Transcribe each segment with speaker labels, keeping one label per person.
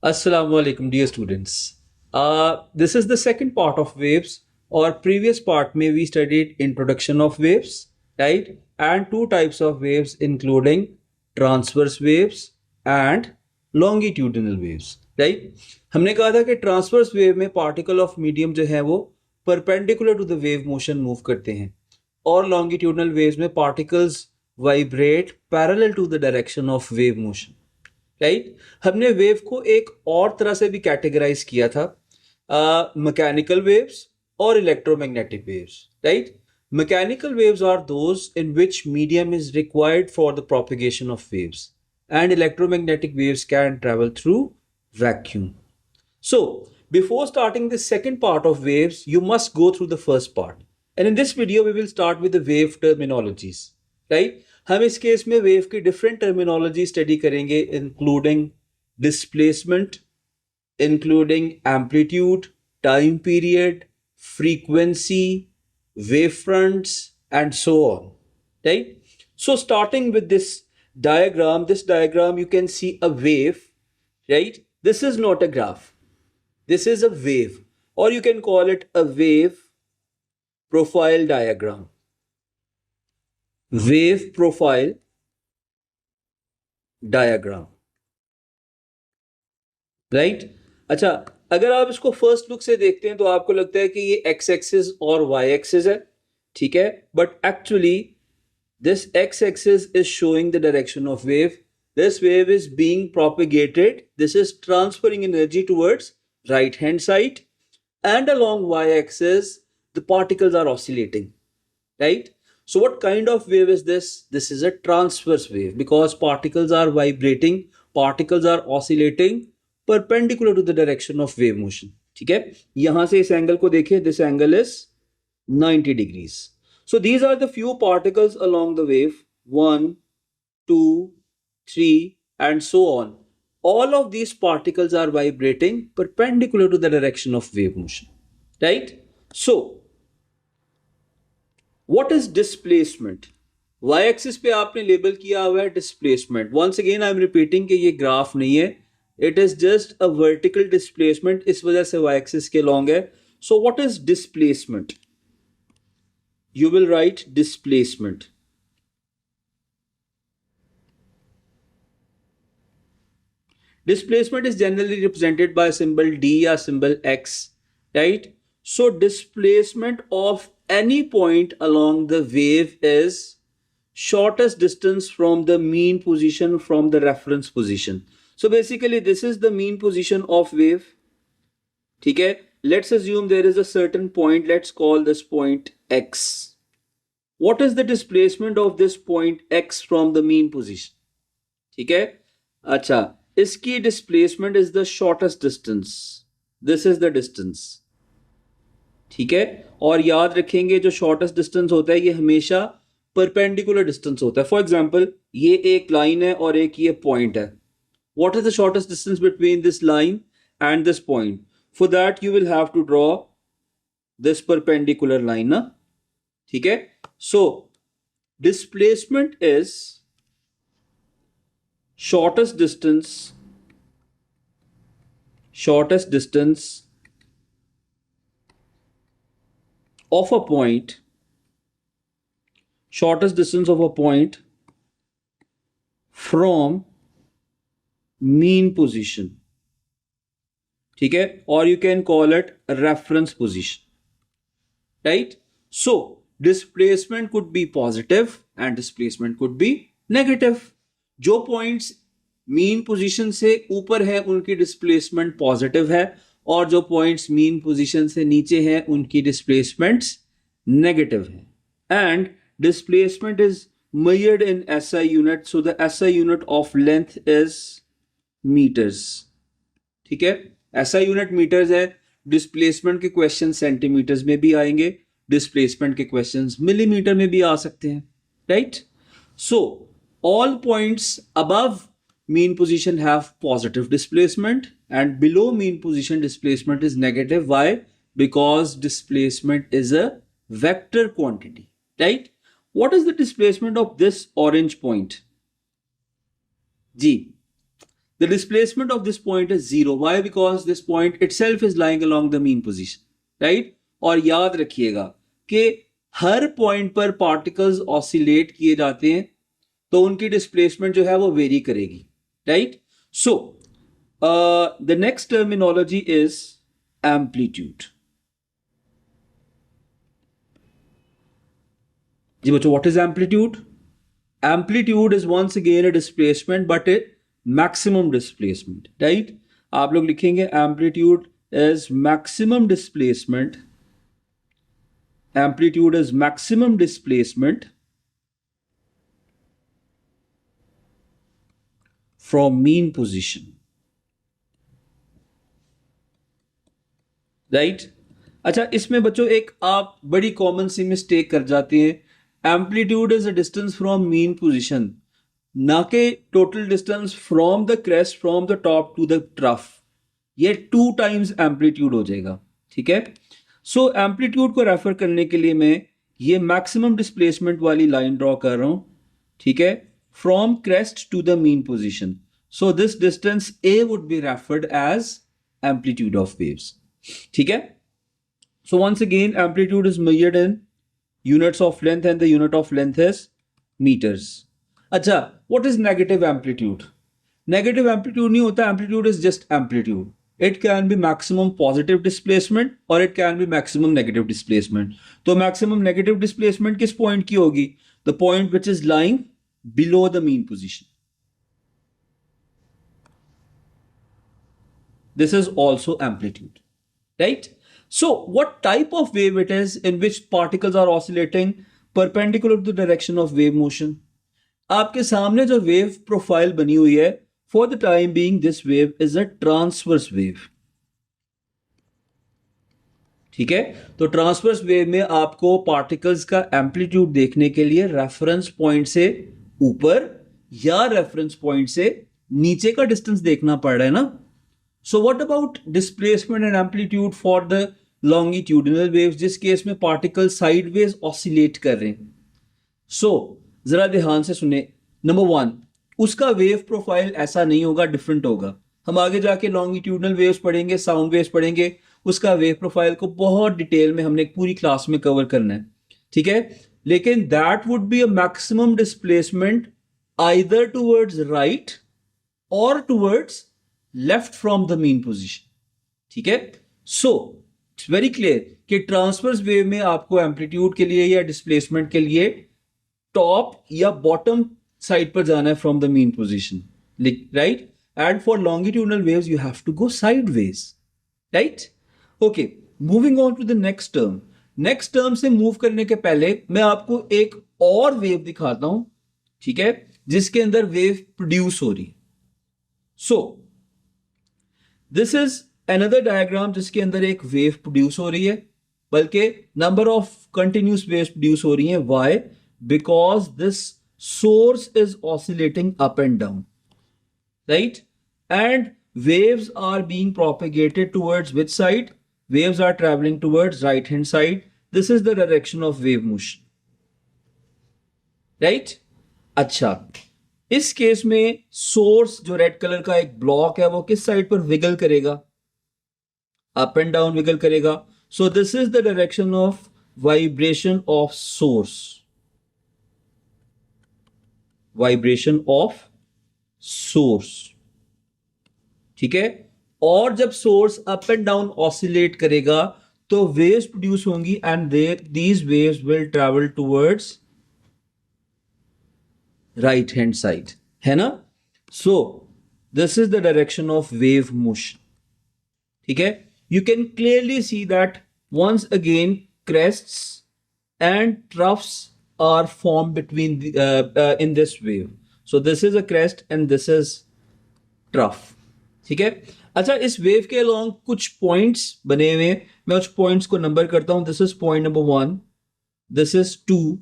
Speaker 1: Assalamu alaikum, dear students. This is the second part of waves. Or previous part may we studied introduction of waves, right? And two types of waves, including transverse waves and longitudinal waves, right? हमने कहा था कि transverse wave में particle of medium जो है वो perpendicular to the wave motion move करते हैं और लॉन्गिट्यूडनल वेव्स में particles vibrate parallel to the direction of wave motion, right. हमने वेव को एक और तरह से भी कैटेगराइज किया था, मैकेनिकल वेव्स और electromagnetic waves, right. Mechanical waves are those in which medium is required for the propagation of waves and electromagnetic waves can travel through vacuum. So, before starting the second part of waves, you must go through the first part. And in this video, we will start with the wave terminologies, right? हम इस case में wave की different terminology study करेंगे, including displacement, including amplitude, time period, frequency, wave fronts and so on, right? So starting with this diagram you can see a wave, right? This is not a graph, this is a wave, or you can call it a wave profile diagram. Wave profile diagram, right? अच्छा, अगर आप इसको first look से देखते हैं तो आपको लगता है कि ये एक्स एक्सिस और वाई एक्सिस है, ठीक है, but actually this x-axis is showing the direction of wave. This wave is being propagated. This is transferring energy towards right hand side, and along y-axis the particles are oscillating, right? So what kind of wave is this? This is a transverse wave because particles are vibrating, particles are oscillating perpendicular to the direction of wave motion. ठीक है, यहां से इस angle को देखिए, this angle is 90 degrees. So these are the few particles along the wave, 1, 2, 3 and so on. All of these particles are vibrating perpendicular to the direction of wave motion, right? So what is displacement? Y-axis पे आपने label किया हुआ है displacement. Once again I am repeating कि ये graph नहीं है, it is just a vertical displacement, इस वजह से Y-axis के long है. So what is displacement? You will write displacement. Displacement is generally represented by symbol D or symbol X, right? So displacement of any point along the wave is shortest distance from the mean position from the reference position. So basically this is the mean position of wave. ठीक है, let's assume there is a certain point, let's call this point X. What is the displacement of this point X from the mean position? ठीक है, अच्छा, इसकी displacement is the shortest distance. This is the distance. ठीक है, और याद रखेंगे जो shortest distance होता है ये हमेशा perpendicular distance होता है. For example, ये एक line है और एक ये point है. What is the shortest distance between this line and this point? For that you will have to draw this perpendicular line, ना? ठीक है, so displacement is shortest distance of a point, shortest distance of a point from mean position, ठीक है, or you can call it reference position, right? So displacement could be positive and displacement could be negative. जो points mean position से ऊपर है उनकी displacement positive है और जो points mean position से नीचे हैं उनकी displacements negative है. And displacement is measured in SI unit. So the SI unit of length is meters. ठीक है, SI unit meters है. Displacement के question centimeters में भी आएंगे, डिस्प्लेसमेंट के क्वेश्चंस मिलीमीटर में भी आ सकते हैं, right? So all points above mean position have positive displacement and below mean position displacement is negative. Why? Because displacement is a vector quantity, right? What is the displacement of this orange point? जी, The displacement of this point is 0. Why? Because this point itself is lying along the mean position, right? और याद रखिएगा कि हर point पर particles oscillate किए जाते हैं तो उनकी डिस्प्लेसमेंट जो है वो वेरी करेगी, right? So the next terminology is amplitude. जी बच्चों, what is amplitude? Amplitude is once again a displacement but a maximum displacement, right? आप लोग लिखेंगे amplitude is maximum displacement. Amplitude is maximum displacement from mean position, right? अच्छा, इसमें बच्चों एक आप बड़ी कॉमन सी मिस्टेक कर जाते हैं. Amplitude is a distance from mean position, ना के total distance from the crest from the top to the trough. ये 2 टाइम्स एम्पलीट्यूड हो जाएगा, ठीक है? सो एम्पलीट्यूड को रेफर करने के लिए मैं ये मैक्सिमम डिस्प्लेसमेंट वाली लाइन ड्रॉ कर रहा हूं, ठीक है? From crest to the mean position. So this distance A would be referred as amplitude of waves, ठीक है? So once again amplitude is measured in units of length and the unit of length is metres. अच्छा, what is negative amplitude? Negative amplitude नहीं होता, amplitude is just amplitude. It can be maximum positive displacement और it can be maximum negative displacement. तो maximum negative displacement किस point की होगी? The point which is lying below the mean position. This is also amplitude, right? So what type of wave it is in which particles are oscillating perpendicular to the direction of wave motion? आपके सामने जो wave profile बनी हुई है, for the time being this wave is a transverse wave, ठीक है? तो transverse wave में आपको particles का amplitude देखने के लिए reference point से ऊपर या reference point से नीचे का distance देखना पड़ रहा है ना? So what about displacement and amplitude for the longitudinal waves, जिस केस में पार्टिकल साइडवेज ऑसिलेट कर रहे हैं? So जरा ध्यान से सुने. नंबर 1, उसका वेव प्रोफाइल ऐसा नहीं होगा, डिफरेंट होगा. हम आगे जाके लॉन्गिट्यूडनल वेव्स पढ़ेंगे, साउंड वेव्स पढ़ेंगे, उसका वेव प्रोफाइल को बहुत डिटेल में हमने एक पूरी क्लास में कवर करना है, ठीक है? लेकिन that would be a maximum displacement either towards right और towards left from the mean position, ठीक है? सो इट्स वेरी क्लियर कि ट्रांसवर्स वेव में आपको एम्पलीट्यूड के लिए या डिस्प्लेसमेंट के लिए टॉप या बॉटम साइड पर जाना है from the mean position, right? And for longitudinal waves you have to go sideways, right? Okay, moving on to the next term. Next term से मूव करने के पहले मैं आपको एक और वेव दिखाता हूं, ठीक है? जिसके अंदर वेव प्रोड्यूस हो रही. So this is another diagram जिसके अंदर एक वेव प्रोड्यूस हो रही है, बल्कि number of continuous waves produce हो रही हैं. Why? Because this source is oscillating up and down, right? And waves are being propagated towards which side? Waves are traveling towards right hand side. This is the direction of wave motion, right? अच्छा, इस case में source जो red colour का एक block है वो किस side पर विगल करेगा? अप एंड डाउन विगल करेगा. So this is the direction of vibration of source. Vibration of source, ठीक है? और जब source up and down oscillate करेगा तो वेव्स प्रोड्यूस होंगी and these waves will travel towards right hand side, है ना? So this is the direction of wave motion, ठीक है? You can clearly see that once again crests and troughs are formed between in this wave. So this is a crest and this is trough, ठीक है? अच्छा, इस wave के along कुछ points बने हुए हैं, मैं उस पॉइंट्स को नंबर करता हूं. This is point number 1, this is 2,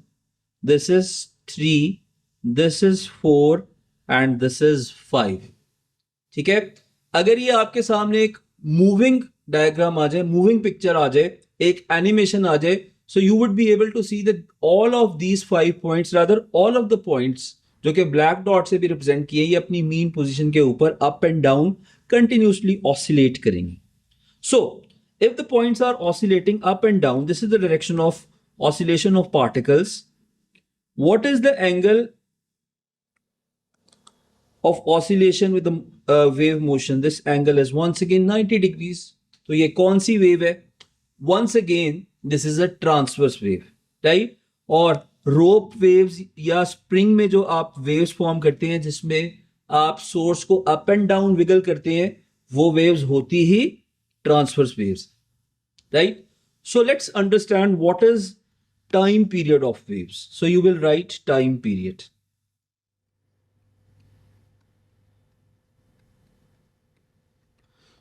Speaker 1: this is 3, this is 4 and this is 5, ठीक है? अगर ये आपके सामने एक मूविंग डायग्राम आ जाए, मूविंग पिक्चर आ जाए, एक एनिमेशन आ जाए, so you would be able to see that all of these 5 points, rather all of the points जो कि ब्लैक डॉट से भी रिप्रेजेंट किए, ये अपनी मीन पोजीशन के ऊपर up and down continuously oscillate करेंगे. So, if the points are oscillating up and down, this is the direction of oscillation of particles. What is the angle of oscillation with the wave motion? This angle is once again 90 degrees. तो ये कौन सी wave है? Once again, this is a transverse wave, right? और रोप waves या spring में जो आप वेव्स फॉर्म करते हैं जिसमें आप सोर्स को अप एंड डाउन विगल करते हैं, वो वेव्स होती ही transverse waves, right? So let's understand what is time period of waves. So you will write time period.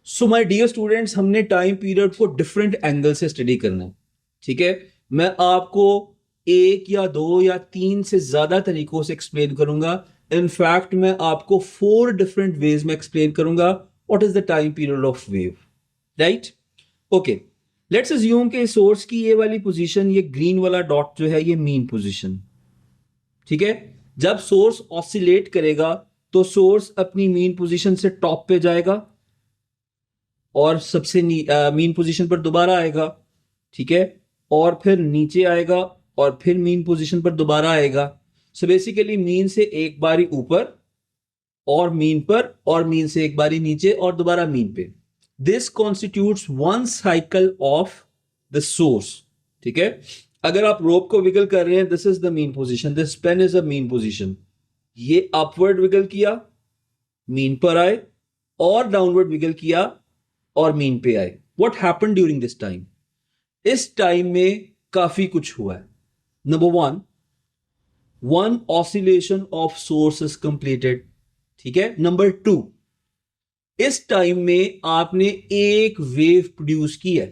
Speaker 1: So my dear students, हमने टाइम पीरियड को डिफरेंट एंगल से study करना है. ठीक है, मैं आपको एक या दो या तीन से ज्यादा तरीकों से एक्सप्लेन करूंगा. इनफैक्ट मैं आपको 4 डिफरेंट वेज में एक्सप्लेन करूंगा what is the time period of wave, right? Okay, let's assume कि सोर्स की ये वाली पोजीशन, ये ग्रीन वाला डॉट जो है ये मीन पोजीशन. ठीक है, जब सोर्स ऑसिलेट करेगा तो सोर्स अपनी मीन पोजीशन से टॉप पे जाएगा और सबसे मीन पोजीशन पर दोबारा आएगा. ठीक है, और फिर नीचे आएगा और फिर मीन पोजीशन पर दोबारा आएगा. सो बेसिकली मीन से एक बारी ऊपर और मीन पर, और मीन से एक बारी नीचे और दोबारा मीन पे. This constitutes one cycle of the source. ठीक है, अगर आप रोप को विगल कर रहे हैं, this is the mean position, this pen is a mean position. ये अपवर्ड विगल किया, मीन पर आए, और डाउनवर्ड विगल किया और मीन पे आए. What happened during this time? इस टाइम में काफी कुछ हुआ है. Number one oscillation of source is completed. ठीक है. नंबर 2, इस टाइम में आपने एक वेव प्रोड्यूस की है.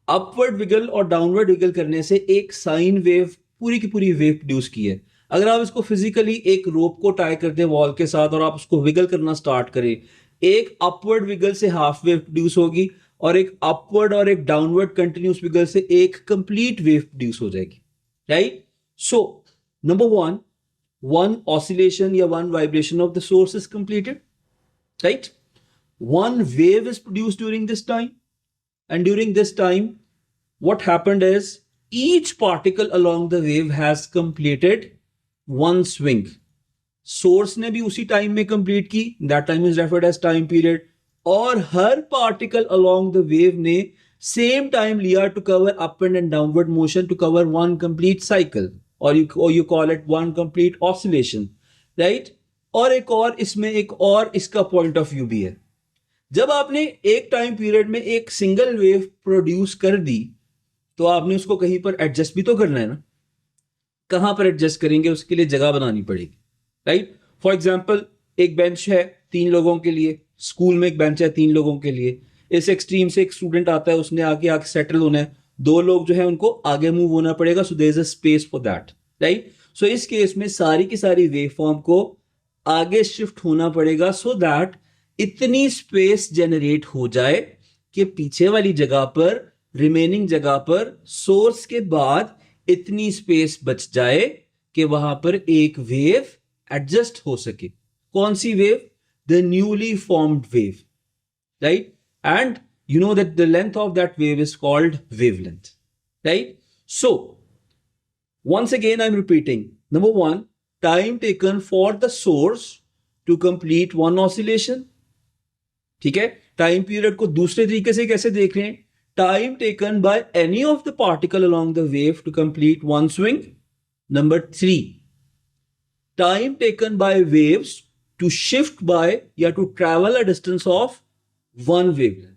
Speaker 1: अपवर्ड विगल और डाउनवर्ड विगल करने से एक साइन वेव, पूरी की पूरी वेव प्रोड्यूस की है. अगर आप इसको फिजिकली एक रोप को टाई कर दें वॉल के साथ और आप उसको विगल करना स्टार्ट करें, एक अपवर्ड विगल से हाफ वेव प्रोड्यूस होगी और एक अपवर्ड और एक डाउनवर्ड कंटिन्यूस विगल से एक कंप्लीट वेव प्रोड्यूस हो जाएगी, right? So number one oscillation या one vibration of the source is completed, right? One wave is produced during this time, and during this time, what happened is each particle along the wave has completed one swing. Source ने भी उसी time में complete की, that time is referred as time period. और हर particle along the wave ने same time लिया to cover upward and downward motion to cover one complete cycle, or you call it one complete oscillation, right? और इसमें एक और इसका point of view भी है. जब आपने एक टाइम पीरियड में एक सिंगल वेव प्रोड्यूस कर दी तो आपने उसको कहीं पर एडजस्ट भी तो करना है ना. कहां पर एडजस्ट करेंगे? उसके लिए जगह बनानी पड़ेगी, राइट? फॉर एग्जाम्पल, एक बेंच है 3 लोगों के लिए, स्कूल में एक बेंच है 3 लोगों के लिए. इस एक्सट्रीम से एक स्टूडेंट आता है, उसने आगे सेटल होना है, 2 लोग जो है उनको आगे मूव होना पड़ेगा. So there is a space for that, right? So इस केस में सारी की सारी वेव फॉर्म को आगे शिफ्ट होना पड़ेगा सो दैट इतनी स्पेस जनरेट हो जाए कि पीछे वाली जगह पर, रिमेनिंग जगह पर सोर्स के बाद इतनी स्पेस बच जाए कि वहां पर एक वेव एडजस्ट हो सके. कौन सी wave? The newly formed wave, right? And you know that the length of that wave is called wavelength, right? So once again I'm repeating. Number 1, time taken for the source to complete one oscillation. ठीक है, time period को दूसरे तरीके से कैसे देख रहे हैं? Time taken by any of the particle along the wave to complete one swing. Number 3, time taken by waves to shift by या to travel a distance of one wavelength.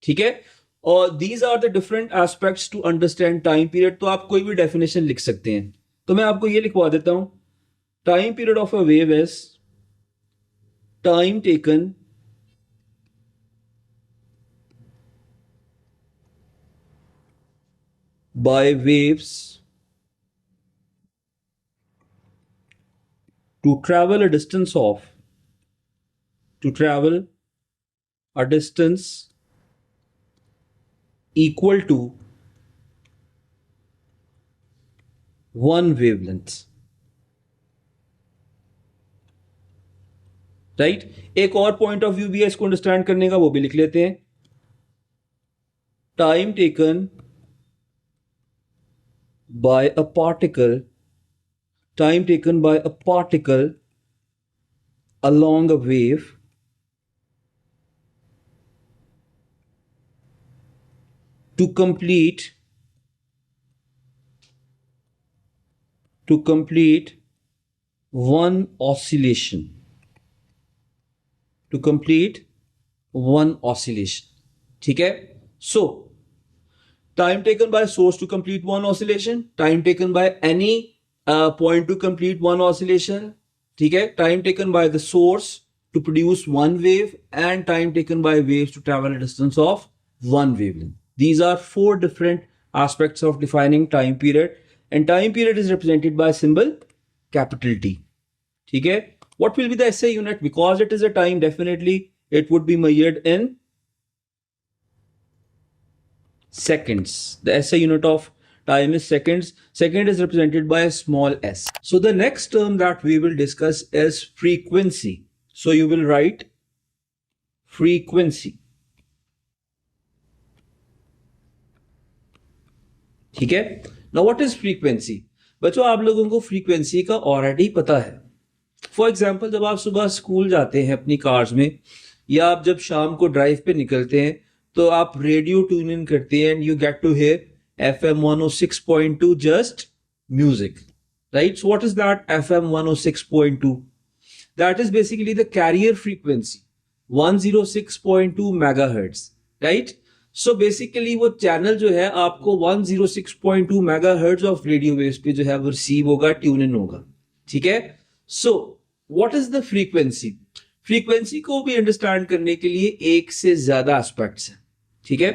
Speaker 1: ठीक है, और these are the different aspects to understand time period. तो आप कोई भी definition लिख सकते हैं, तो मैं आपको ये लिखवा देता हूं. Time period of a wave is time taken by waves to travel a distance equal to one wavelength. Right. एक और पॉइंट ऑफ व्यू भी है इसको अंडरस्टैंड करने का, वो भी लिख लेते हैं। Time taken bye a particle, time taken bye a particle along a wave to complete one oscillation, to complete one oscillation. ठीक है। So time taken by source to complete one oscillation, time taken by any point to complete one oscillation, ठीक है, time taken by the source to produce one wave, and time taken by waves to travel a distance of one wavelength. These are four different aspects of defining time period, and time period is represented by symbol capital T. ठीक है। What will be the SI unit? Because it is a time, definitely it would be measured in seconds. The SI unit of time is seconds. Second is represented by a small s. So the next term that we will discuss is frequency. So you will write frequency. ठीक है। Now what is frequency? बच्चों आप लोगों को frequency का already पता है। For example जब आप सुबह स्कूल जाते हैं अपनी कार्स में, या आप जब शाम को ड्राइव पे निकलते हैं, तो आप रेडियो ट्यून इन करते हैं and you get to hear FM 106.2 just music, right. So what is that FM 106.2? That is basically the carrier frequency 106.2 megahertz, right. So basically वो चैनल जो है आपको 106.2 मेगाहर्ट्ज ऑफ रेडियो वेव्स पे जो है वो रिसीव होगा, ट्यून इन होगा, ठीक है। So what is the frequency? Frequency को भी अंडरस्टैंड करने के लिए एक से ज्यादा एस्पेक्ट्स हैं, ठीक है।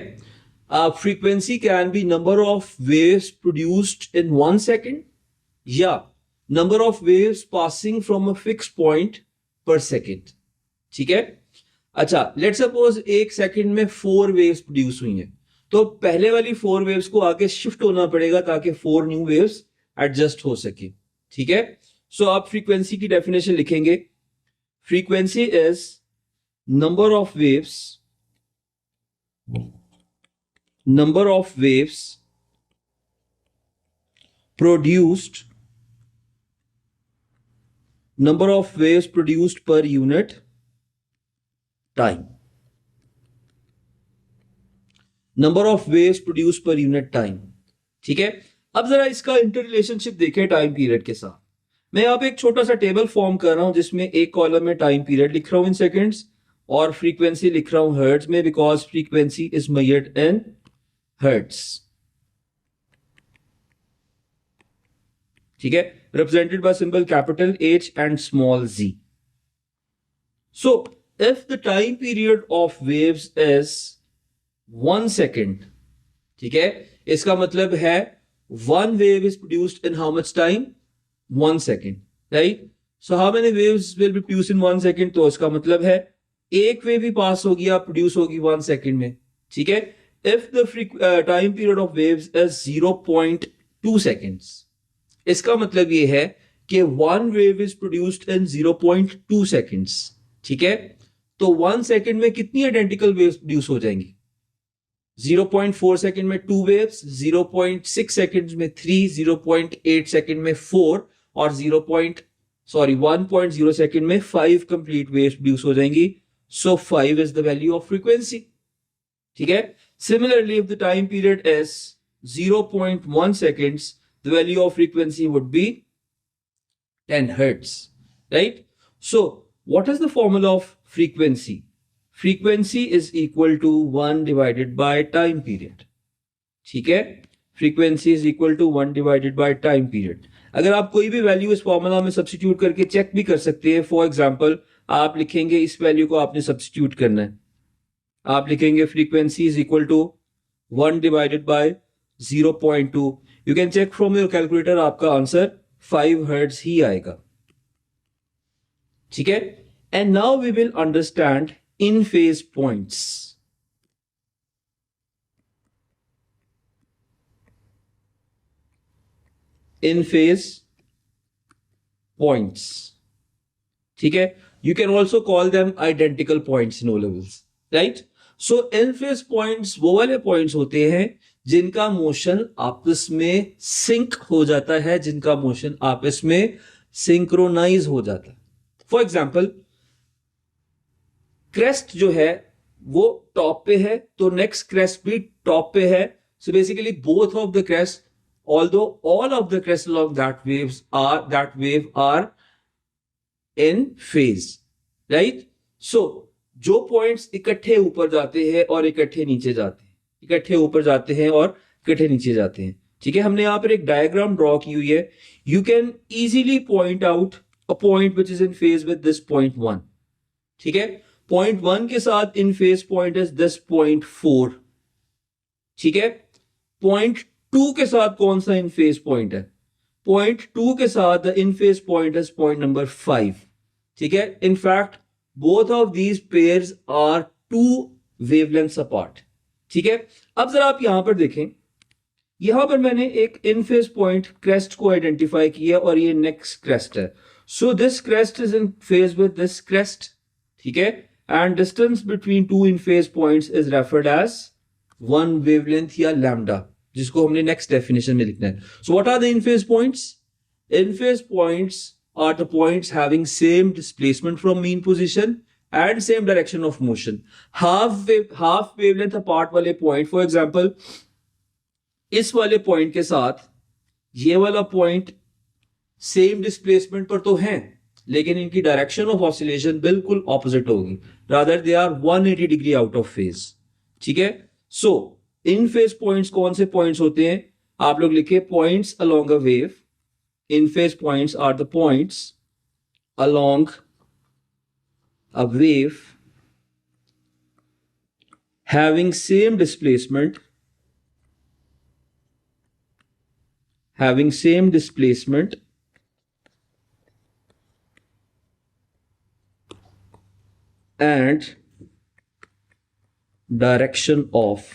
Speaker 1: Frequency can be number of waves produced in 1 second, या number of waves passing from a fix point per second, ठीक है। अच्छा, लेट सपोज 1 सेकेंड में 4 वेव्स प्रोड्यूस हुई हैं, तो पहले वाली 4 वेव्स को आगे शिफ्ट होना पड़ेगा ताकि 4 न्यू वेव्स एडजस्ट हो सके, ठीक है। सो आप फ्रीक्वेंसी की डेफिनेशन लिखेंगे। Frequency is number of waves produced, number of waves produced per unit time, number of waves produced per unit time, ठीक है। अब जरा इसका इंटर रिलेशनशिप देखें टाइम पीरियड के साथ। मैं यहाँ पे एक छोटा सा टेबल फॉर्म कर रहा हूं जिसमें एक कॉलम में टाइम पीरियड लिख रहा हूं इन सेकेंड्स, और फ्रीक्वेंसी लिख रहा हूं हर्ट्ज में, because frequency is measured in hertz, ठीक है, represented by symbol capital H and small z. So if the time period of waves is 1 second, ठीक है, इसका मतलब है one wave is produced in how much time? 1 second, right? So how many waves will be produced in 1 second? तो इसका मतलब है एक वेव ही पास होगी या प्रोड्यूस होगी 1 सेकेंड में, ठीक है। If the time period of waves is 0.2 seconds, इसका मतलब ये है कि 1 wave is produced in 0.2 seconds, ठीक है। तो 1 सेकेंड में कितनी आइडेंटिकल वेव्स प्रोड्यूस हो जाएंगी? 0.4 सेकेंड में 2 वेव्स, 0.6 सेकेंड में 3, 0.8 सेकेंड में 4, और 1.0 सेकेंड में 5 कंप्लीट वेव्स प्रोड्यूस हो जाएंगी। सो 5 is the value of frequency, ठीक है। Similarly if the time period is 0.1 seconds, the value of frequency would be 10 hertz, right? So what is the formula of frequency? Frequency is equal to 1 divided by time period, ठीक है। frequency is equal to 1 divided by time period. अगर आप कोई भी value इस formula में substitute करके check भी कर सकते हैं। फॉर एग्जांपल आप लिखेंगे, इस वैल्यू को आपने सब्स्टिट्यूट करना है, आप लिखेंगे frequency is equal to 1 divided by 0.2। You can check from your calculator, आपका आंसर 5 हर्ट्ज ही आएगा, ठीक है। And now we will understand in phase points. In phase points, ठीक है। You can also call them identical points in O levels, right? So in phase points वो वाले points होते हैं जिनका मोशन आपस में सिंक हो जाता है, जिनका मोशन आपस में सिंक्रोनाइज हो जाता है. फॉर एग्जाम्पल क्रेस्ट जो है वो टॉप पे है तो नेक्स्ट क्रेस्ट भी टॉप पे है. So basically both of the crest, although all of the crests along that wave are in phase, right? So जो पॉइंट्स इकट्ठे ऊपर जाते हैं और इकट्ठे नीचे जाते हैं, इकट्ठे ऊपर जाते हैं और इकट्ठे नीचे जाते हैं, ठीक है. हमने यहां पर एक डायग्राम ड्रॉ की हुई है. You can easily point out a point which is in phase with this point 1, ठीक है. पॉइंट 1 के साथ in phase point is this point 4, ठीक है. पॉइंट 2 के साथ कौन सा इन फेज पॉइंट है? पॉइंट 2 के साथ in phase point is point number 5, ठीक है. In fact both of these pairs are 2 wavelengths apart, ठीक है. अब जरा आप यहां पर देखें, यहां पर मैंने एक इन फेज पॉइंट क्रेस्ट को आइडेंटिफाई किया और ये नेक्स्ट क्रेस्ट है. So this crest is in phase with this crest, ठीक है. And distance between 2 in phase points is referred as 1 wavelength या लैम्डा, जिसको हमने नेक्स्ट डेफिनेशन में लिखना है. So what are the in phase points? In phase points are the points having same displacement from mean position and same direction of motion. Half wavelength apart वाले point, for example इस वाले point के साथ ये वाला point same displacement पर तो है, लेकिन इनकी डायरेक्शन ऑफ ऑसिलेशन बिल्कुल ऑपोजिट होगी. Rather they are 180 degree out of phase, ठीक है. सो इन फेज पॉइंट्स कौन से पॉइंट्स होते हैं? आप लोग लिखे points along a wave. In phase points are the points along a wave having same displacement and direction of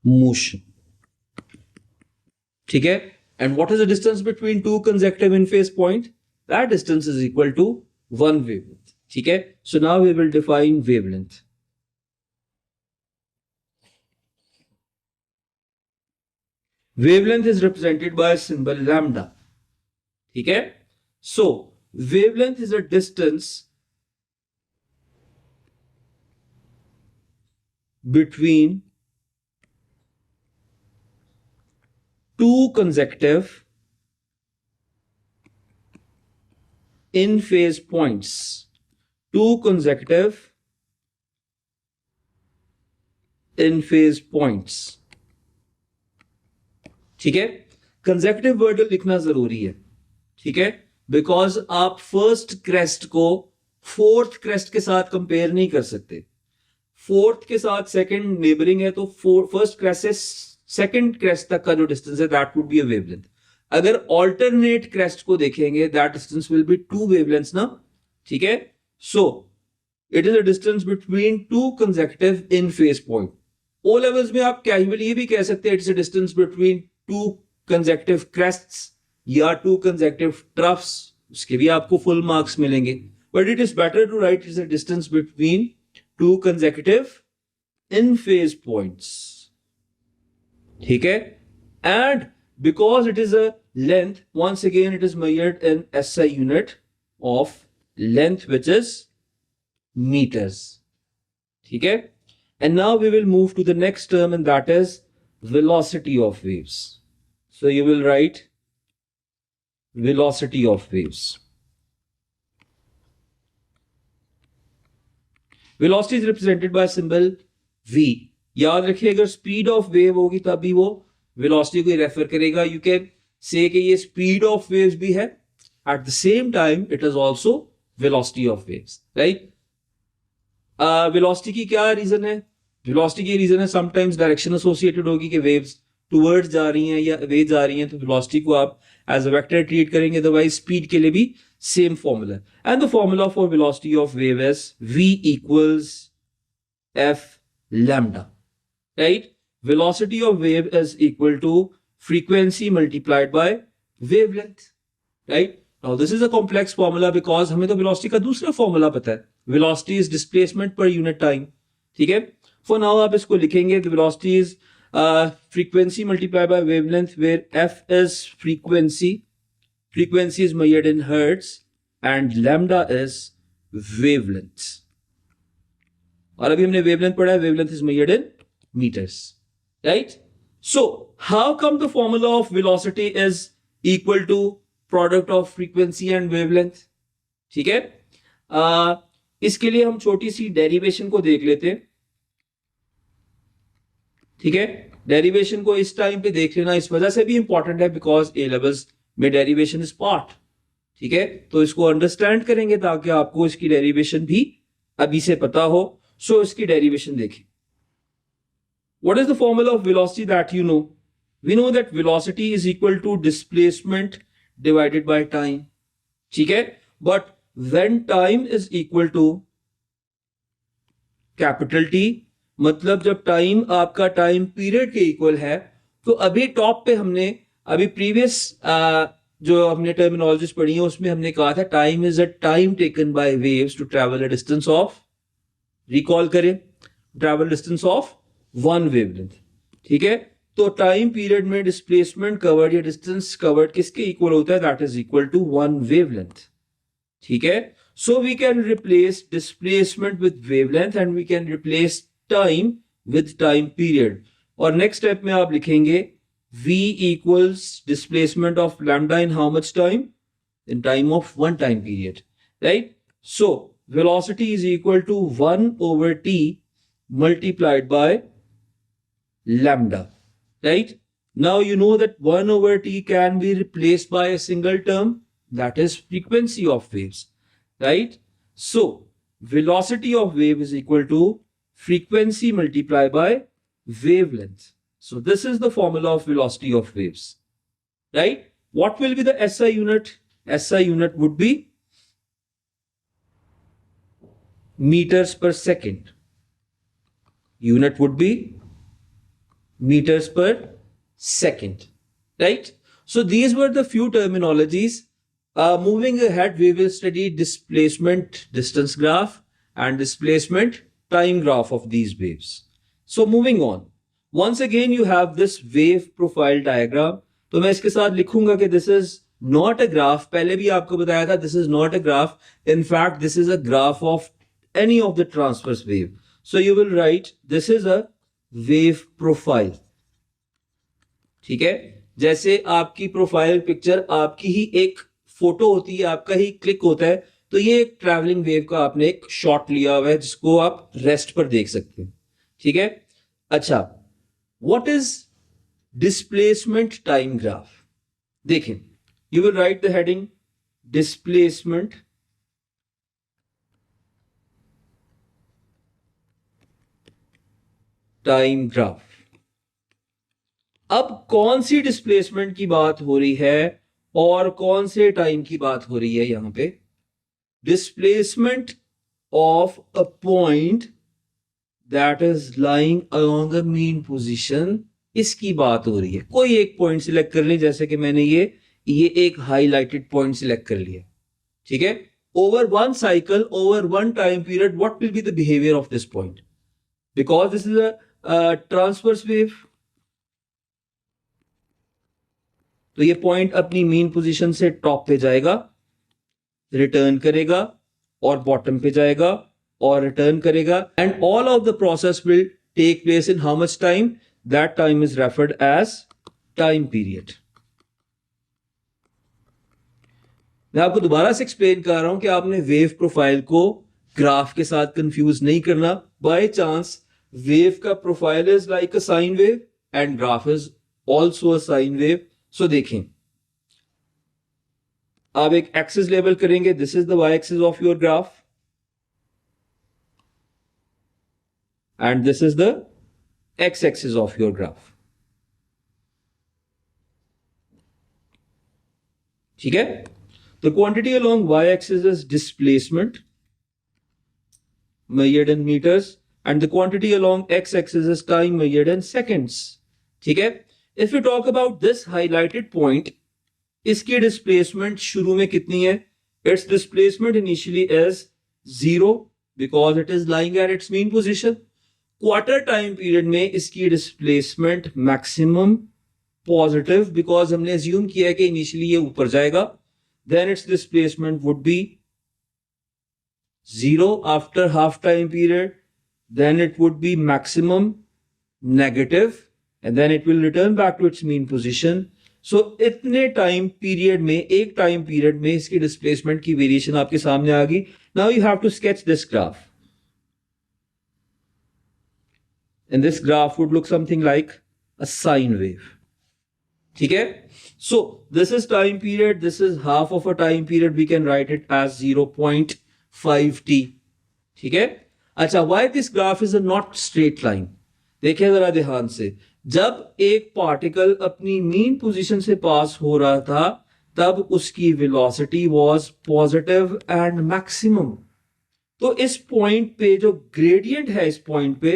Speaker 1: motion, ठीक है. And what is the distance between 2 consecutive in phase point? That distance is equal to 1 wavelength, ठीक है. So now we will define wavelength. Wavelength is represented by a symbol lambda, ठीक है. So wavelength is a distance between 2 consecutive in phase points. 2 consecutive in phase points, ठीक है. Consecutive word लिखना जरूरी है, ठीक है, बिकॉज आप फर्स्ट क्रेस्ट को फोर्थ क्रेस्ट के साथ कंपेयर नहीं कर सकते. फोर्थ के साथ सेकंड नेबरिंग है तो फर्स्ट क्रेस्ट से सेकंड क्रेस्ट तक का जो डिस्टेंस है that would be a wavelength. अगर ऑल्टरनेट क्रेस्ट को देखेंगे that distance will be 2 wavelengths ना, ठीक है. So it is a distance between 2 consecutive in phase point. O levels में आप कैजुअली ये भी कह सकते हैं it's a distance between 2 consecutive crests या 2 consecutive troughs, उसके भी आपको फुल मार्क्स मिलेंगे. But it is better to write is a distance between 2 consecutive in phase points, ठीक है. And because it is a length, once again it is measured in SI unit of length which is meters, ठीक है. And now we will move to the next term and that is velocity of waves. So you will write velocity of waves. Velocity is represented by symbol v. याद रखिए अगर speed of wave होगी तभी वो velocity को refer करेगा. You can say कि ये स्पीड ऑफ वेव्स भी है, at the same time it is also velocity of waves, right. Velocity की क्या रीजन है? वेलोसिटी की रीजन है समटाइम्स डायरेक्शन एसोसिएटेड होगी कि वेव्स टुवर्ड्स जा रही हैं या वेव जा रही हैं, तो वेलोसिटी को आप एज अ वेक्टर ट्रीट करेंगे. अदरवाइज स्पीड के लिए भी सेम फॉर्मूला है. And the formula for velocity of wave is v equals f lambda, right? Velocity of wave is equal to frequency multiplied by wavelength, right? Now this is a complex formula because हमें तो velocity का दूसरा formula पता है. Velocity is displacement per unit time. ठीक है? For now आप इसको लिखेंगे. The velocity is frequency multiplied by wavelength, where f is frequency. Frequency is measured in hertz and lambda is wavelength. और अभी हमने wavelength पढ़ा है. Wavelength is measured in meters. Right? So how come the formula of velocity is equal to product of frequency and wavelength? ठीक है? इसके लिए हम छोटी सी डेरिवेशन को देख लेते हैं. ठीक है? डेरिवेशन को इस टाइम पे देख लेना इस वजह से भी इंपॉर्टेंट है बिकॉज ए लेवल्स में डेरिवेशन इज पार्ट. ठीक है? तो इसको अंडरस्टैंड करेंगे ताकि आपको इसकी डेरिवेशन भी अभी से पता हो. सो इसकी डेरिवेशन देखें. What is the formula of velocity that you know? We know that velocity is equal to displacement divided by time. ठीक है? But when time is equal to capital T, मतलब जब टाइम आपका टाइम पीरियड के equal है, तो अभी top पे हमने अभी प्रीवियस जो हमने टर्मिनोलॉजीज पढ़ी है उसमें हमने कहा था time is a time taken by waves to travel a distance of, recall करें, travel distance of one wavelength. ठीक है? तो टाइम पीरियड में डिस्प्लेसमेंट कवर्ड या डिस्टेंस कवर्ड किसके इक्वल होता है? That is equal to one wavelength. ठीक है? So we can replace displacement with wavelength and we can replace time with time period. और नेक्स्ट स्टेप में आप लिखेंगे v equals displacement of lambda in how much time? In time of one time period. Right? So velocity is equal to 1 over t multiplied by lambda. Right? Now you know that 1 over t can be replaced by a single term, that is frequency of waves. Right? So velocity of wave is equal to frequency multiplied by wavelength. So this is the formula of velocity of waves. Right? What will be the SI unit? SI unit would be meters per second. Unit would be meters per second. Right? So these were the few terminologies. Moving ahead, we will study displacement distance graph and displacement time graph of these waves. So moving on. Once again you have this wave profile diagram. तो मैं इसके साथ लिखूंगा कि this is not a graph. पहले भी आपको बताया था this is not a graph. In fact, this is a graph of any of the transverse wave. So you will write this is a wave profile. ठीक है? जैसे आपकी profile picture आपकी ही एक फोटो होती है, आपका ही क्लिक होता है, तो ये एक ट्रैवलिंग वेव का आपने एक शॉट लिया हुआ है जिसको आप रेस्ट पर देख सकते हैं. ठीक है? अच्छा, what is displacement time graph? देखें, you will write the heading displacement time graph. अब कौन सी डिस्प्लेसमेंट की बात हो रही है और कौन से टाइम की बात हो रही है? यहां पे displacement of a point that is lying along the mean position, इसकी बात हो रही है. कोई एक पॉइंट सिलेक्ट कर लें, जैसे कि मैंने ये एक हाईलाइटेड पॉइंट सिलेक्ट कर लिया. ठीक है? Over one cycle, over one time period, what will be the behaviour of this point? Because this is a transverse wave, तो ये पॉइंट अपनी मीन पोजीशन से टॉप पे जाएगा, रिटर्न करेगा और बॉटम पे जाएगा और रिटर्न करेगा, and all of the process will take place in how much time? That time is referred as time period. मैं आपको दोबारा से एक्सप्लेन कर रहा हूं कि आपने वेव प्रोफाइल को ग्राफ के साथ कंफ्यूज नहीं करना. बाय चांस वेव का profile is like a sine wave and graph is also a sine wave. So देखें, आप एक एक्सिस लेबल करेंगे, this is the Y axis of your graph and this is the x-axis of your graph. ठीक है? The quantity along y-axis is displacement measured in meters and the quantity along x-axis is time measured in seconds. ठीक है? If you talk about this highlighted point, इसकी displacement शुरू में कितनी है? It's displacement initially is 0 because it is lying at its mean position. Quarter time period में इसकी displacement maximum positive because हमने अज्यूम किया है कि इनिशियली ये ऊपर जाएगा. Then its displacement would be 0 after half time period. Then it would be maximum negative and then it will return back to its mean position. So इतने time period में, एक टाइम पीरियड में इसकी displacement की variation आपके सामने आ गई. Now you have to sketch this graph. And this graph would look something like a sine wave. ठीक है? So this is time period, this is half of a time period, we can write it as 0.5t. ठीक है? अच्छा, why this graph is a not straight line? देखिए जरा ध्यान से, जब एक पार्टिकल अपनी मीन पोजीशन से पास हो रहा था तब उसकी velocity was positive and maximum. तो इस पॉइंट पे जो ग्रेडियंट है, इस पॉइंट पे,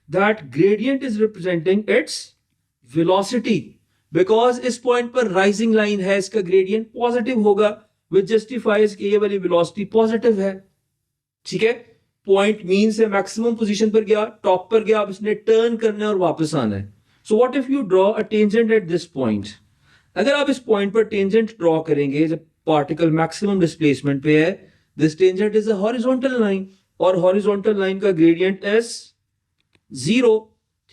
Speaker 1: that gradient is representing its velocity because इस पॉइंट पर राइजिंग लाइन है, इसका ग्रेडियंट पॉजिटिव होगा विच जस्टिफाइज कि ये वाली वेलोसिटी पॉजिटिव है. ठीक है? पॉइंट मीन से मैक्सिमम पोजीशन पर गया, टॉप पर गया, अब इसने टर्न करना है और वापस आना है. So what if you draw a tangent at this point? अगर आप इस पॉइंट पर टेंजेंट ड्रॉ करेंगे जब पार्टिकल मैक्सिमम डिस्प्लेसमेंट पे है, this tangent is a horizontal line और हॉरिजॉन्टल लाइन का ग्रेडियंट इज 0.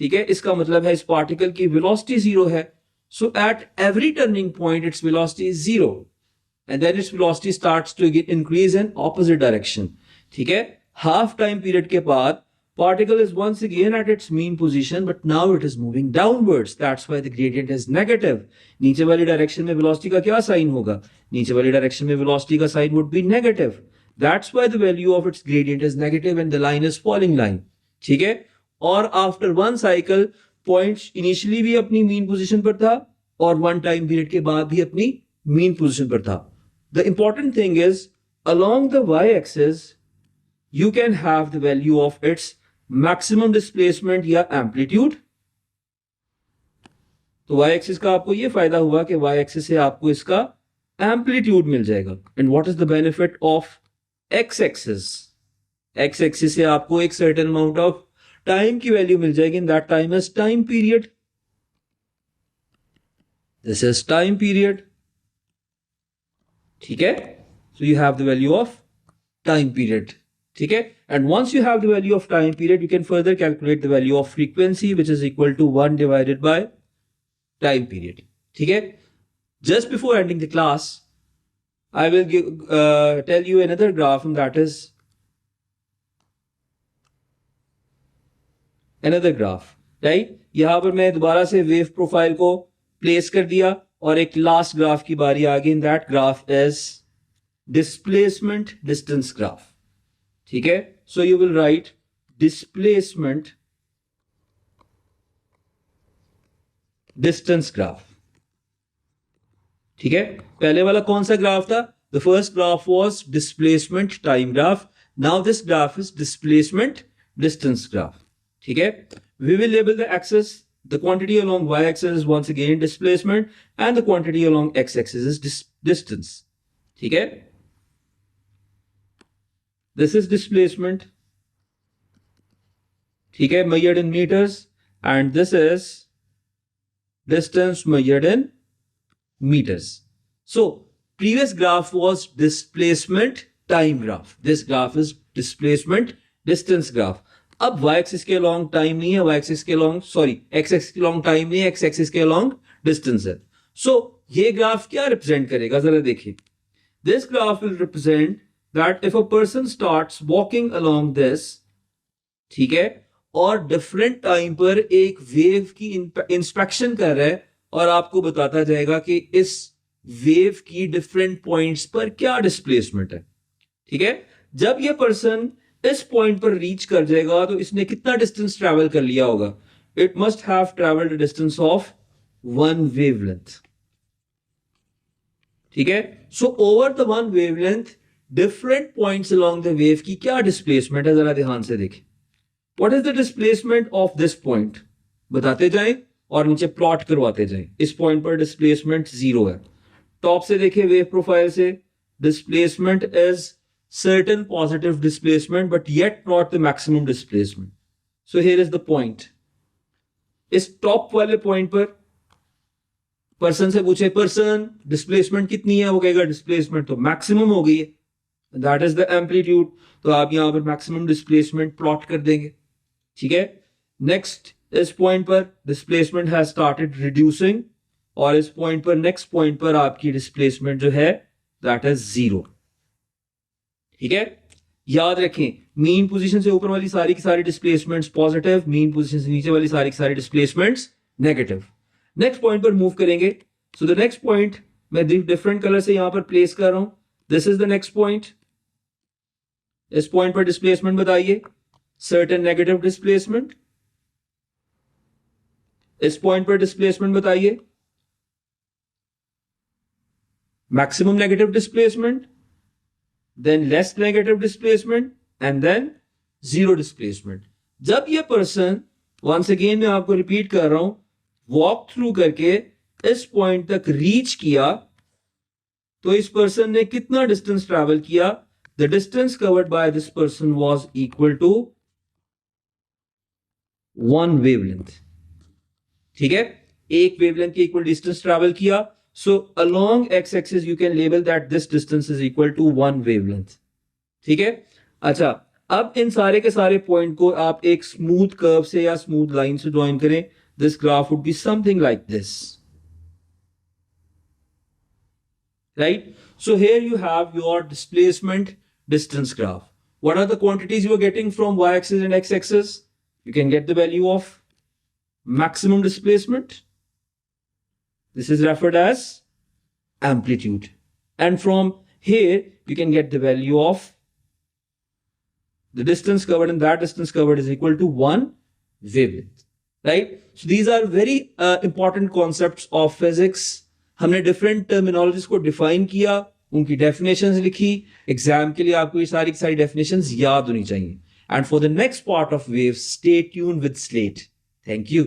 Speaker 1: ठीक है? इसका मतलब है इस पार्टिकल की वेलोसिटी 0 है. So at every turning point its velocity is 0 and then its velocity starts to increase in opposite direction. ठीक है? हाफ टाइम पीरियड के बाद particle is once again at its mean position but now it is moving downwards. That's why the gradient is negative. नीचे वाली direction में velocity का क्या sign होगा? नीचे वाली डायरेक्शन में वेलोसिटी का sign would be negative. That's why the value of its gradient is negative and the line is falling line. ठीक है? और after one cycle point initially भी अपनी mean position पर था और one time period के बाद भी अपनी mean position पर था. The important thing is along the y-axis you can have the value of its maximum displacement या एम्पलीट्यूड. तो वाई एक्सिस का आपको ये फायदा हुआ कि वाई एक्सिस से आपको इसका एम्पलीट्यूड मिल जाएगा. And what is the benefit of x axis? X axis से आपको एक सर्टेन अमाउंट ऑफ टाइम की वैल्यू मिल जाएगी. In that time is time period. This is time period. ठीक है? So you have the value of time period. ठीक है? And once you have the value of time period, you can further calculate the value of frequency, which is equal to 1 divided by time period. ठीक है? Just before ending the class, I will tell you another graph, and that is another graph. Right? यहाँ पर मैं दोबारा से wave profile को place कर दिया और एक last graph की बारी आ गई. And that graph is displacement distance graph. ठीक है? So you will write displacement distance graph. ठीक है? पहले वाला कौन सा ग्राफ था? The first graph was displacement time graph. Now this graph is displacement distance graph. ठीक है? We will label the axis. The quantity along y-axis is once again displacement and the quantity along x-axis is distance. ठीक है? This is displacement. ठीक है? Measured in meters. And this is distance measured in meters. So, previous graph was displacement time graph. This graph is displacement distance graph. अब y-axis के along time नहीं है, y-axis के along, x-axis के along time नहीं है, x-axis के along distance है. So, ये graph क्या represent करेगा? जरा देखिए. This graph will represent that if a person starts walking along this, ठीक है, और डिफरेंट टाइम पर एक वेव की इंस्पेक्शन कर रहा है और आपको बताता जाएगा कि इस वेव की डिफरेंट पॉइंट्स पर क्या डिस्प्लेसमेंट है. ठीक है? जब ये पर्सन इस पॉइंट पर रीच कर जाएगा तो इसने कितना डिस्टेंस ट्रैवल कर लिया होगा? It must have travelled a distance of 1 wavelength. ठीक है? So over the 1 wavelength different points along the wave की क्या डिस्प्लेसमेंट है? जरा ध्यान से देखें. What is the displacement of this point? बताते जाएं और नीचे प्लॉट करवाते जाएं. इस पॉइंट पर डिस्प्लेसमेंट 0 है. टॉप से देखें वेव प्रोफाइल से, displacement is certain positive displacement but yet not the maximum displacement. So here is the point. इस टॉप वाले पॉइंट पर पर्सन से पूछे पर्सन डिस्प्लेसमेंट कितनी है, वो कहेगा डिस्प्लेसमेंट तो मैक्सिमम हो गई है, दैट इज द एम्पलीट्यूड. तो आप यहां पर मैक्सिमम डिस्प्लेसमेंट प्लॉट कर देंगे. ठीक है. नेक्स्ट इस पॉइंट पर डिस्प्लेसमेंट हैज स्टार्टेड रिड्यूसिंग, और इस पॉइंट पर नेक्स्ट पॉइंट पर आपकी डिस्प्लेसमेंट जो है दैट इज 0. ठीक है. याद रखें मीन पोजीशन से ऊपर वाली सारी की सारी डिस्प्लेसमेंट्स पॉजिटिव, मीन पोजीशन से नीचे वाली सारी की सारी डिस्प्लेसमेंट्स नेगेटिव. नेक्स्ट पॉइंट पर मूव करेंगे. सो द नेक्स्ट पॉइंट मैं डिफरेंट कलर से यहां पर प्लेस कर रहा हूं. This is the next point. इस पॉइंट पर डिस्प्लेसमेंट बताइए. Certain negative displacement. इस पॉइंट पर डिस्प्लेसमेंट बताइए. Maximum negative displacement, then less negative displacement and then zero displacement. जब ये पर्सन, once again मैं आपको रिपीट कर रहा हूं, वॉक थ्रू करके इस पॉइंट तक रीच किया, तो इस पर्सन ने कितना डिस्टेंस ट्रैवल किया? The distance covered by this person was equal to 1 wavelength. ठीक है. एक वेवलेंथ के इक्वल डिस्टेंस ट्रैवल किया. So along x-axis you can label that this distance is equal to 1 wavelength. ठीक है. अच्छा, अब इन सारे के सारे पॉइंट को आप एक स्मूथ कर्व से या स्मूथ लाइन से ज्वाइन करें. This graph would be something like this. Right. So here you have your displacement distance graph. What are the quantities you are getting from y-axis and x-axis? You can get the value of maximum displacement. This is referred as amplitude. And from here, you can get the value of the distance covered, and that distance covered is equal to 1 wavelength. Right? So these are very important concepts of physics. हमने different terminologies को define किया, उनकी definitions लिखी. Exam के लिए आपको ये सारी की सारी definitions याद होनी चाहिए. And for the next part of waves, stay tuned with Slate. Thank you.